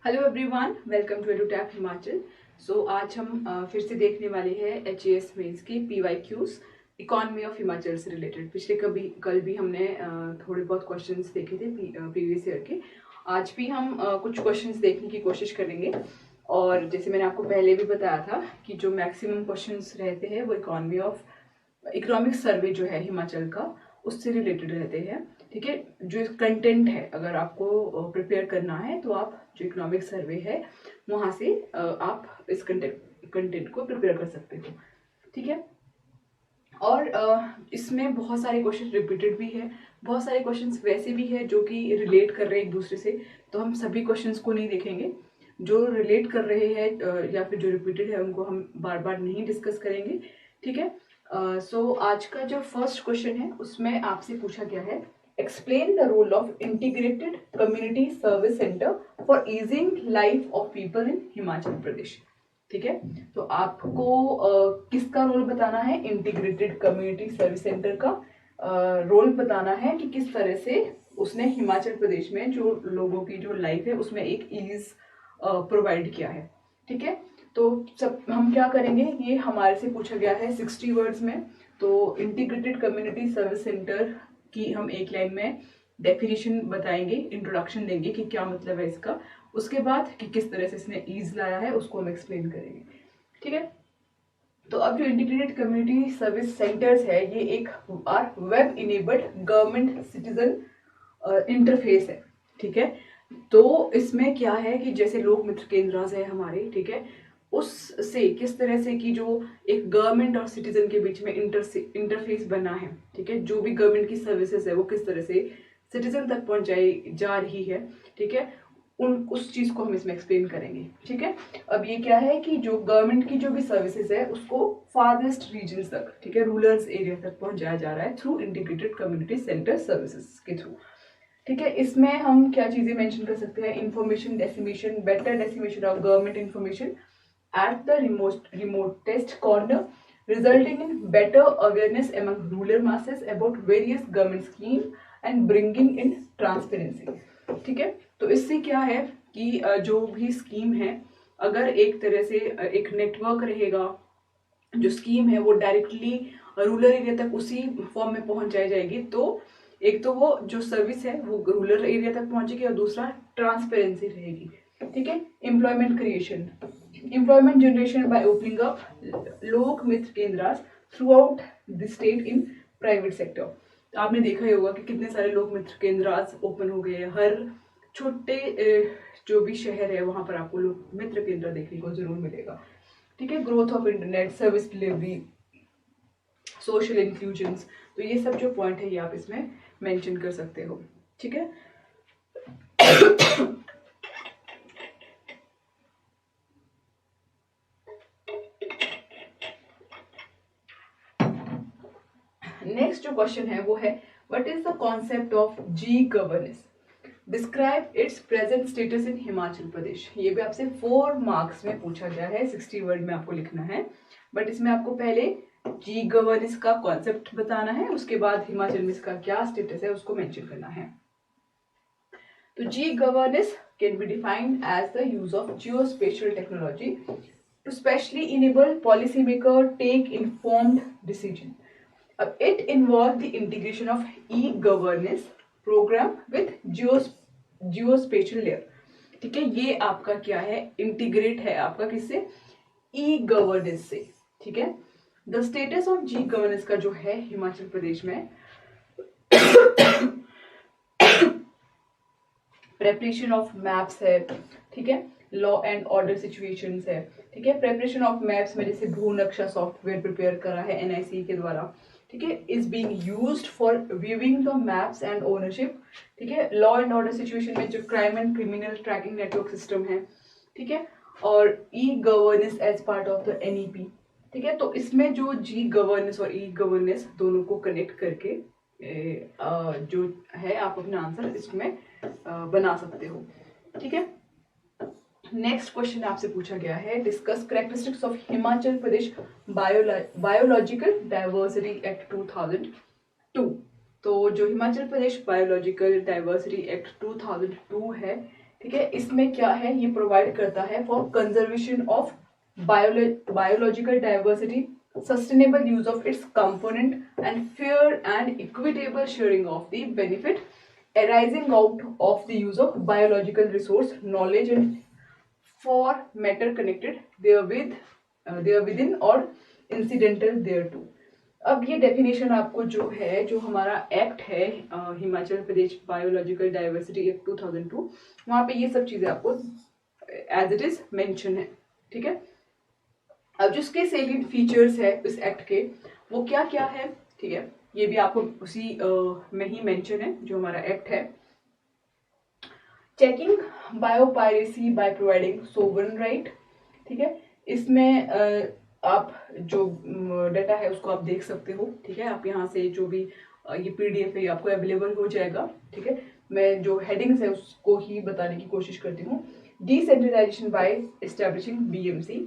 Hello everyone, welcome to Edutech Himachal. आज हम फिर से देखने वाले हैं HAS मेंस की PYQs इकोनॉमी ऑफ हिमाचल से रिलेटेड। कल भी हमने थोड़े बहुत क्वेश्चंस देखे थे प्रीवियस ईयर के। आज भी हम कुछ क्वेश्चंस देखने की कोशिश करेंगे। और जैसे मैंने आपको पहले भी बताया था कि जो मैक्सिमम क्वेश्चंस रहते हैं वो इकोनॉमिक सर्वे जो है हिमाचल का उससे रिलेटेड रहते हैं। ठीक है, जो कंटेंट है अगर आपको प्रिपेयर करना है तो आप जो इकोनॉमिक सर्वे है वहां से आप इस कंटेंट को प्रिपेयर कर सकते हो। ठीक है, और इसमें बहुत सारे क्वेश्चन रिपीटेड भी है, बहुत सारे क्वेश्चंस वैसे भी है जो कि रिलेट कर रहे हैं एक दूसरे से। तो हम सभी क्वेश्चंस को नहीं देखेंगे, जो रिलेट कर रहे हैं या फिर जो रिपीटेड है उनको हम बार बार नहीं डिस्कस करेंगे। ठीक है, आज का जो फर्स्ट क्वेश्चन है उसमें आपसे पूछा गया है, explain the role of integrated community service centre for easing life of people in Himachal Pradesh. ठीक है, तो आपको किसका रोल बताना है? इंटीग्रेटेड कम्युनिटी सर्विस सेंटर का रोल बताना है कि किस तरह से उसने हिमाचल प्रदेश में जो लोगों की जो लाइफ है उसमें एक ईज प्रोवाइड किया है। ठीक है, तो सब हम क्या करेंगे, ये हमारे से पूछा गया है 60 वर्ड्स में। तो इंटीग्रेटेड कम्युनिटी सर्विस सेंटर की हम एक लाइन में डेफिनेशन बताएंगे, इंट्रोडक्शन देंगे कि क्या मतलब है इसका। उसके बाद कि किस तरह से इसने ईज लाया है उसको हम एक्सप्लेन करेंगे। ठीक है, तो अब जो इंटीग्रेटेड कम्युनिटी सर्विस सेंटर्स है ये एक web enabled government citizen interface है। ठीक है, तो इसमें क्या है कि जैसे लोक मित्र केंद्र है हमारे, ठीक है, उससे किस तरह से कि जो एक गवर्नमेंट और सिटीजन के बीच में इंटरफेस बना है। ठीक है, जो भी गवर्नमेंट की सर्विसेज है वो किस तरह से सिटीजन तक पहुंचाई जा रही है। ठीक है, उस चीज को हम इसमें एक्सप्लेन करेंगे। ठीक है, अब ये क्या है कि जो गवर्नमेंट की जो भी सर्विसेज है उसको फारेस्ट रीजन तक, ठीक है, रूरल एरिया तक पहुंचाया जा रहा है through integrated community centre services के थ्रू। ठीक है, इसमें हम क्या चीजें मेंशन कर सकते हैं? Information decimation, better decimation of government information at the remotest corner, resulting in better awareness among rural masses about various government schemes and bringing in transparency। ठीक है, तो इससे क्या है कि जो भी स्कीम है अगर एक तरह से एक नेटवर्क रहेगा, जो स्कीम है वो डायरेक्टली रूरल एरिया तक उसी फॉर्म में पहुंचाई जाएगी, तो एक तो वो जो सर्विस है वो रूरल एरिया तक पहुंचेगी और दूसरा ट्रांसपेरेंसी रहेगी। ठीक है, employment creation, employment generation by opening up लोक मित्र केंद्र through out the state in private sector. आपने देखा ही होगा कि कितने सारे लोक मित्र केंद्र ओपन हो गए हैं। हर छोटे जो भी शहर है वहां पर आपको लोक मित्र केंद्र देखने को जरूर मिलेगा। ठीक है, growth of internet service delivery, social inclusion, तो ये सब जो पॉइंट है ये आप इसमें मेंशन कर सकते हो। ठीक है, नेक्स्ट जो क्वेश्चन है वो है, what is the concept of G governance, describe its present status in Himachal Pradesh. ये भी आपसे 4 मार्क्स में पूछा गया है, 60 वर्ड में आपको लिखना है। बट इसमें आपको पहले जी गवर्नेंस का कॉन्सेप्ट बताना है, उसके बाद हिमाचल में इसका क्या स्टेटस है उसको मेंशन करना है। तो G governance can be defined as the use of geospatial technology to specially enable policy maker take informed decision. अब it involve the integration of E governance program with geospatial layer. ठीक है, ये आपका क्या है? इंटीग्रेट है आपका किससे? ई गवर्नेंस से। ठीक है, the status of G governance का जो है हिमाचल प्रदेश में प्रेपरेशन ऑफ मैप्स है। ठीक है, लॉ एंड ऑर्डर सिचुएशंस है। ठीक है, प्रेपरेशन ऑफ मैप्स में जैसे भू नक्शा सॉफ्टवेयर प्रिपेयर करा है NIC के द्वारा। ठीक है, is being used for viewing the maps and ownership. ठीक है, लॉ एंड ऑर्डर सिचुएशन में जो crime and criminal tracking network system है। ठीक है, और E governance as part of the NEP। ठीक है, तो इसमें जो जी गवर्नेंस और ई गवर्नेंस दोनों को कनेक्ट करके जो है आप अपना आंसर इसमें बना सकते हो। ठीक है, नेक्स्ट क्वेश्चन आपसे पूछा गया है, discuss characteristics of Himachal Pradesh biological diversity act 2002। तो जो Himachal Pradesh biological diversity act 2002 है ठीक है, इसमें क्या है, ये प्रोवाइड करता है for conservation of biological diversity, sustainable use of its component, and fair and equitable sharing of the benefit arising out of the use of biological resource, knowledge, and for matter connected therewith, therewithin or incidental thereto. अब ये definition आपको जो है, जो हमारा act है Himachal Pradesh biological diversity act 2002, वहां पे ये सब चीजें आपको एज इट इज मेंशन है। ठीक है, अब जिसके सेलिएंट फीचर्स है इस एक्ट के, वो क्या क्या है, ठीक है, ये भी आपको उसी में ही मेंशन है जो हमारा एक्ट है। Checking biopiracy by providing sovereign right. ठीक है, इसमें आप जो डाटा है उसको आप देख सकते हो। ठीक है, आप यहाँ से जो भी ये पीडीएफ है आपको अवेलेबल हो जाएगा। ठीक है, मैं जो हेडिंग्स है उसको ही बताने की कोशिश करती हूँ। Decentralisation by establishing BMC,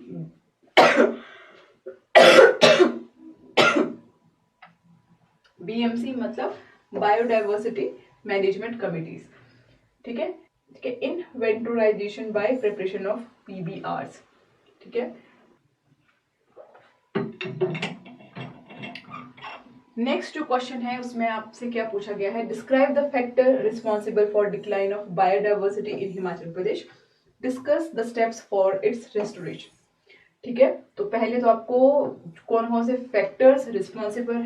BMC मतलब बायोडाइवर्सिटी मैनेजमेंट कमिटीज। ठीक है, ठीक है, inventorisation by preparation of PBRs. ठीक है, नेक्स्ट जो क्वेश्चन है उसमें आपसे क्या पूछा गया है, describe the factor responsible for decline of biodiversity in Himachal Pradesh, discuss the steps for its restoration. ठीक है, तो पहले तो आपको कौन कौन से फैक्टर्स रिस्पॉन्सिबल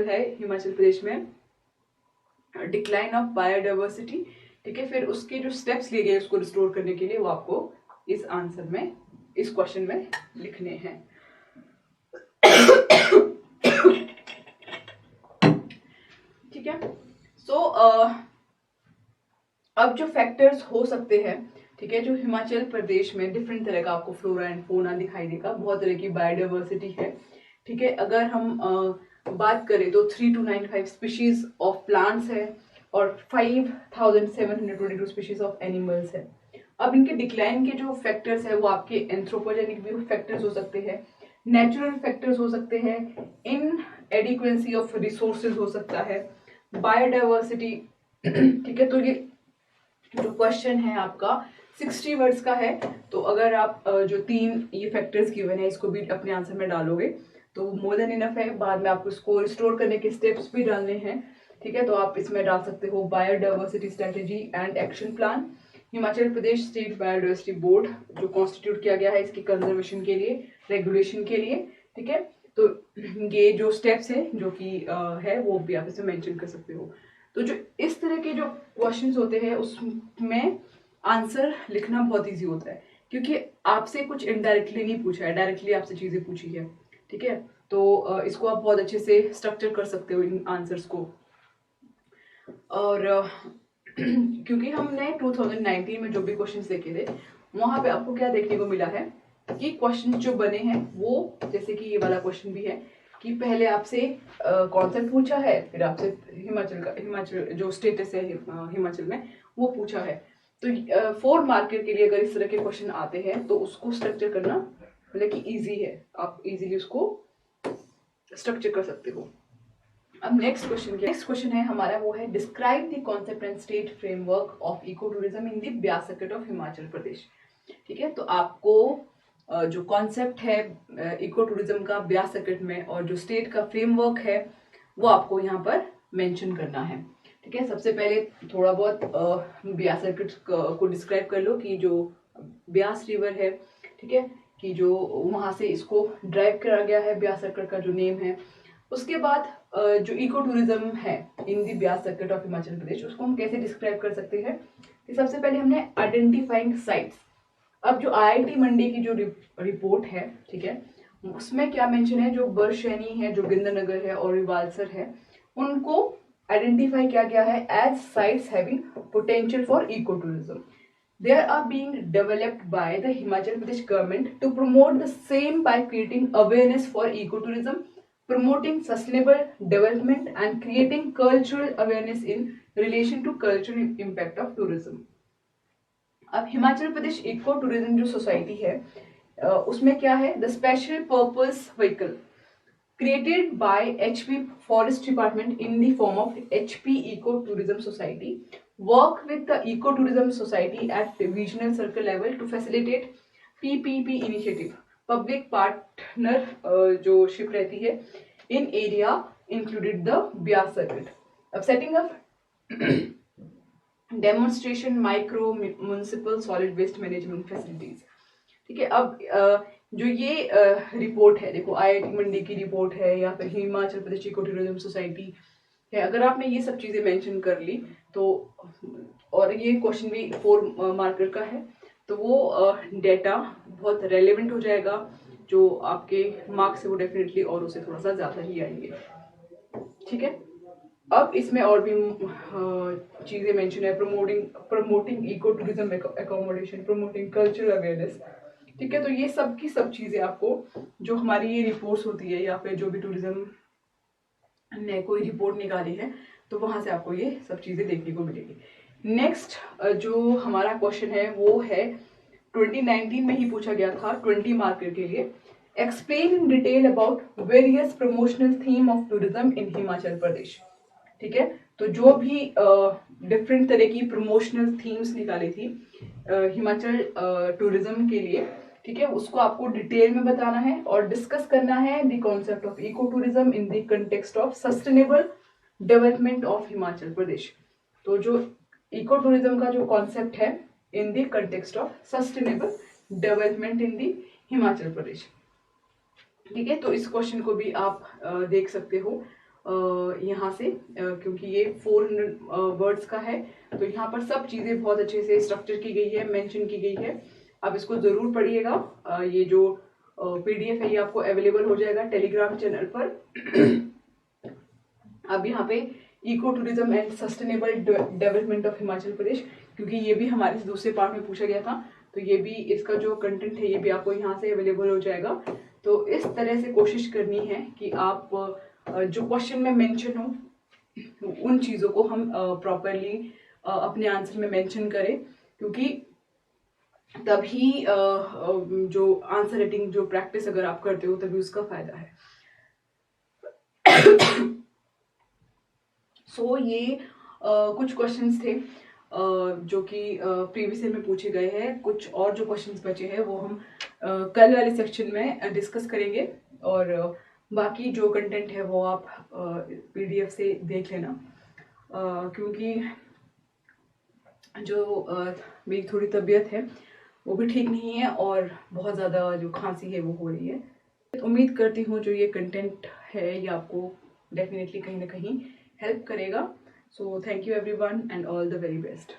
है हिमाचल प्रदेश में डिक्लाइन ऑफ बायोडाइवर्सिटी। ठीक है, फिर उसके जो स्टेप्स लिए गए उसको रिस्टोर करने के लिए वो आपको इस आंसर में, इस क्वेश्चन में लिखने हैं। ठीक है, सो अब जो फैक्टर्स हो सकते हैं, ठीक है, जो हिमाचल प्रदेश में डिफरेंट तरह का आपको फ्लोरा एंड फौना दिखाई देगा, बहुत तरह की बायोडाइवर्सिटी है। ठीक है, अगर हम बात करें तो 3295 स्पीशीज ऑफ प्लांट्स है और 5722 स्पीशीज ऑफ एनिमल्स है। अब इनके डिक्लाइन के जो फैक्टर्स है वो आपके एंथ्रोपोजेनिक भी फैक्टर्स हो सकते हैं, नेचुरल फैक्टर्स हो सकते हैं, इन एडिक्वेंसी ऑफ रिसोर्सेज हो सकता है, बायोडाइवर्सिटी। ठीक है, तो ये जो क्वेश्चन है आपका 60 वर्ड्स का है, तो अगर आप जो 3 ये फैक्टर्स गिवन है इसको भी अपने आंसर में डालोगे तो मोर देन इनफ है। बाद में आपको इसको रिस्टोर करने के स्टेप्स भी डालने हैं। ठीक है, तो आप इसमें डाल सकते हो biodiversity strategy and action plan, Himachal Pradesh state biodiversity board जो कॉन्स्टिट्यूट किया गया है इसकी कंजर्वेशन के लिए, रेगुलेशन के लिए। ठीक है, तो ये जो स्टेप्स है जो कि है वो भी आप इसमें मेंशन कर सकते हो। तो जो इस तरह के जो क्वेश्चंस होते हैं उसमें आंसर लिखना बहुत इजी होता है, क्योंकि आपसे कुछ इनडायरेक्टली नहीं पूछा है, डायरेक्टली आपसे चीजें पूछी है। ठीक है, तो इसको आप बहुत अच्छे से स्ट्रक्चर कर सकते हो इन आंसर्स को। और क्योंकि हमने 2019 में जो भी क्वेश्चंस देखे थे वहां पे आपको क्या देखने को मिला है कि क्वेश्चन जो बने हैं वो, जैसे कि ये वाला क्वेश्चन भी है कि पहले आपसे कॉन्सेप्ट पूछा है, फिर आपसे हिमाचल जो स्टेटस है हिमाचल में वो पूछा है। तो 4 मार्कर के लिए अगर इस तरह के क्वेश्चन आते हैं तो उसको स्ट्रक्चर करना मतलब कि इजी है, आप इजीली उसको स्ट्रक्चर कर सकते हो। अब नेक्स्ट क्वेश्चन है हमारा, वो है describe the concept and state framework of eco tourism in the Beas circuit of Himachal Pradesh. ठीक है, तो आपको जो कॉन्सेप्ट है इको टूरिज्म का ब्यास सर्किट में और जो स्टेट का फ्रेमवर्क है वो आपको यहाँ पर मेंशन करना है। ठीक है, सबसे पहले थोड़ा बहुत ब्यास सर्किट को डिस्क्राइब कर लो कि जो ब्यास रिवर है, ठीक है, कि जो वहां से इसको ड्राइव करा गया है, ब्यास सर्किट का जो नेम है। उसके बाद जो इको टूरिज्म है इन दी ब्यास सर्किट ऑफ हिमाचल प्रदेश, उसको हम कैसे डिस्क्राइब कर सकते हैं कि सबसे पहले हमने आइडेंटिफाइंग साइट्स। अब जो आईआईटी मंडी की जो रिपोर्ट है, ठीक है, उसमें क्या मेंशन है, जो बरशैनी है, जो गिंदनगर है और रिवालसर है, उनको आइडेंटिफाई किया गया है as sites having potential for eco tourism. They are being developed by the Himachal Pradesh government to promote the same by creating awareness for ecotourism, promoting sustainable development and creating cultural awareness in relation to cultural impact of tourism. अब Himachal Pradesh eco tourism जो society है उसमें क्या है, the special purpose vehicle created by HP Forest Department in the form of HP Eco Tourism Society work with the ecotourism society at regional circle level to facilitate PPP initiative, public partner जो ship रहती है in area included the Bias circuit. अब setting up demonstration micro municipal solid waste management facilities. ठीक है, अब जो ये report है, देखो IIT मंडी की रिपोर्ट है या फिर Himachal Pradesh eco tourism society है, अगर आपने ये सब चीजें मेंशन कर ली तो, और ये क्वेश्चन भी 4 मार्कर का है, तो वो डेटा बहुत रेलेवेंट हो जाएगा, जो आपके मार्क्स है वो डेफिनेटली और उससे थोड़ा सा ज्यादा ही आएंगे। ठीक है, अब इसमें और भी चीजें मेंशन है, promoting eco tourism accommodation, promoting cultural awareness. ठीक है, तो ये सब की सब चीजें आपको जो हमारी ये रिपोर्ट्स होती है या फिर जो भी टूरिज्म ने कोई रिपोर्ट निकाली है तो वहां से आपको ये सब चीजें देखने को मिलेगी। नेक्स्ट जो हमारा क्वेश्चन है वो है 2019 में ही पूछा गया था 20 मार्कर के लिए, explain in detail about various promotional theme of tourism in Himachal Pradesh. ठीक है, तो जो भी डिफरेंट तरह की प्रमोशनल थीम्स निकाली थी हिमाचल टूरिज्म के लिए, ठीक है, उसको आपको डिटेल में बताना है और डिस्कस करना है the concept of eco tourism in the context of sustainable development of Himachal Pradesh. तो जो इको टूरिज्म का जो कॉन्सेप्ट है in the context of sustainable development in the Himachal Pradesh. ठीक है, तो इस क्वेश्चन को भी आप देख सकते हो यहाँ से, क्योंकि ये 400 वर्ड्स का है, तो यहाँ पर सब चीजें बहुत अच्छे से स्ट्रक्चर की गई है, मेंशन की गई है। आप इसको जरूर पढ़िएगा। ये जो PDF है ये आपको अवेलेबल हो जाएगा टेलीग्राम चैनल पर। अब यहाँ पे eco tourism and sustainable development of Himachal Pradesh, क्योंकि ये भी हमारे दूसरे पार्ट में पूछा गया था, तो ये भी इसका जो कंटेंट है ये भी आपको यहाँ से अवेलेबल हो जाएगा। तो इस तरह से कोशिश करनी है कि आप जो क्वेश्चन में मेंशन हो उन चीज़ों को हम प्रॉपरली अपने आंसर में मेंशन करें, क्योंकि तभी जो आंसर राइटिंग जो प्रैक्टिस अगर आप करते हो तभी उसका फायदा है। सो ये कुछ क्वेश्चंस थे जो कि प्रीवियस ईयर में पूछे गए हैं। कुछ और जो क्वेश्चंस बचे हैं वो हम कल वाले सेक्शन में डिस्कस करेंगे, और बाकी जो कंटेंट है वो आप PDF से देख लेना, क्योंकि जो मेरी थोड़ी तबीयत है वो भी ठीक नहीं है और बहुत ज़्यादा जो खांसी है वो हो रही है। उम्मीद करती हूँ जो ये कंटेंट है ये आपको डेफिनेटली कहीं ना कहीं हेल्प करेगा। So thank you everyone and all the very best.